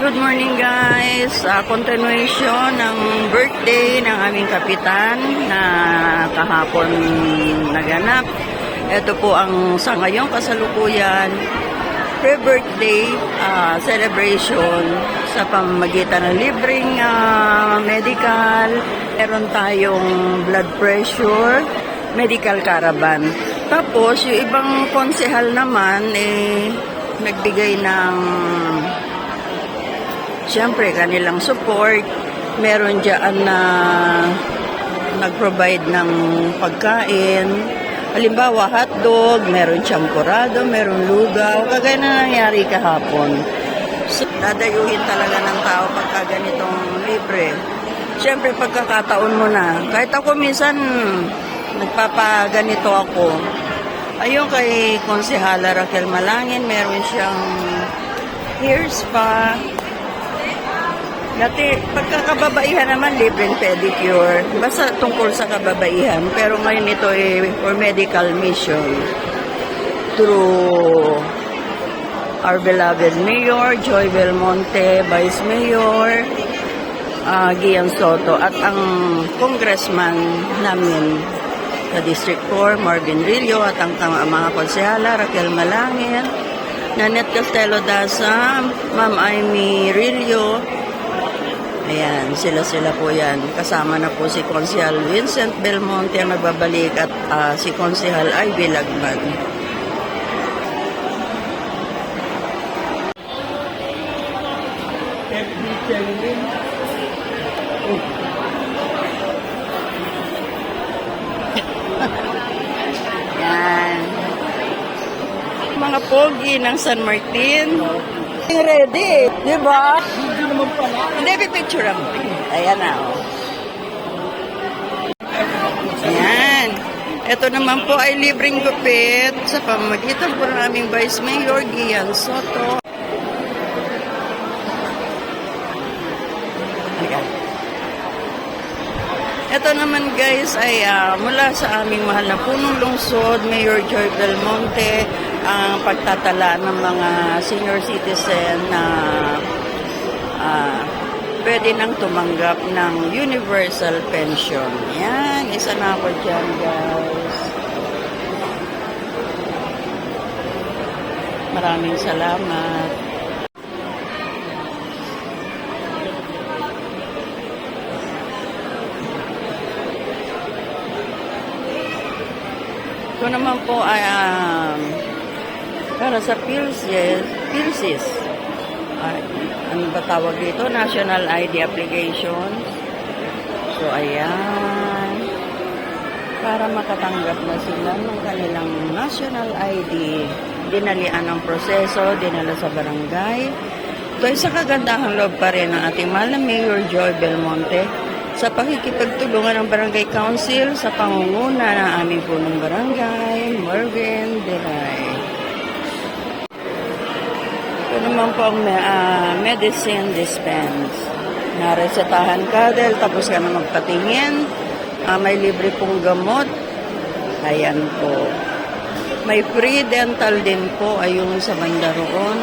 Good morning guys, continuation ng birthday ng aming kapitan na kahapon naganap. Ito po ang sa ngayong kasalukuyan pre-birthday celebration sa pamamagitan ng libreng medical. Meron tayong blood pressure, medical caravan. Tapos yung ibang konsehal naman nagbigay ng siyempre, kanilang support. Meron dyan na nag-provide ng pagkain. Halimbawa, hotdog, meron champurado, meron lugaw. Kagaya na nangyari kahapon. So, dadayuhin talaga ng tao pagka ganitong libre. Siyempre, pagkakataon mo na. Kahit ako minsan, nagpapaganito ako. Ayun kay Konsehala Raquel Malangin, meron siyang hair spa. Dati, pagkakababaihan naman, libreng pedicure. Basta tungkol sa kababaihan. Pero ngayon ito for medical mission. Through our beloved Mayor, Joy Belmonte, Vice Mayor, Gian Soto, at ang congressman namin sa District 4, Marvin Rillo, at ang mga konsehala, Raquel Malangin, Nanette Castelo Daza, Ma'am Amy Rillo. Ayan, sila po yan. Kasama na po si Konsehal Vincent Belmonte ang nagbabalik at si Konsehal Ivy Lagman. Yan. Mga pogi ng San Martin. Ready, di ba? Hindi, pipicture mo. Ayan na, oh. Ayan. Ito naman po ay libreng gupit sa pamamagitan po ng aming Vice Mayor, Gian Soto. Ayan. Ito naman guys ay mula sa aming mahal na punong lungsod, Mayor Joy Belmonte, ang pagtatala ng mga senior citizen na pwede nang tumanggap ng universal pension. Yan, isa na ako dyan guys. Maraming salamat. Ito naman po ay para sa PhilSys. Ano ba tawag dito? National ID application. So, ayan. Para makatanggap na sila ng kanilang national ID. Dinalian ang proseso, dinala sa barangay. Ito ay sa kagandahang loob pa rin ng ating mahal na Mayor Joy Belmonte sa pakikipagtulungan ng Barangay Council sa pangunguna ng aming punong barangay, Marvin Delay. Ito naman po ang medicine dispense. Naresetahan ka dahil tapos ka na magpatingin. May libre pong gamot. Ayan po. May free dental din po ayun sa banda roon.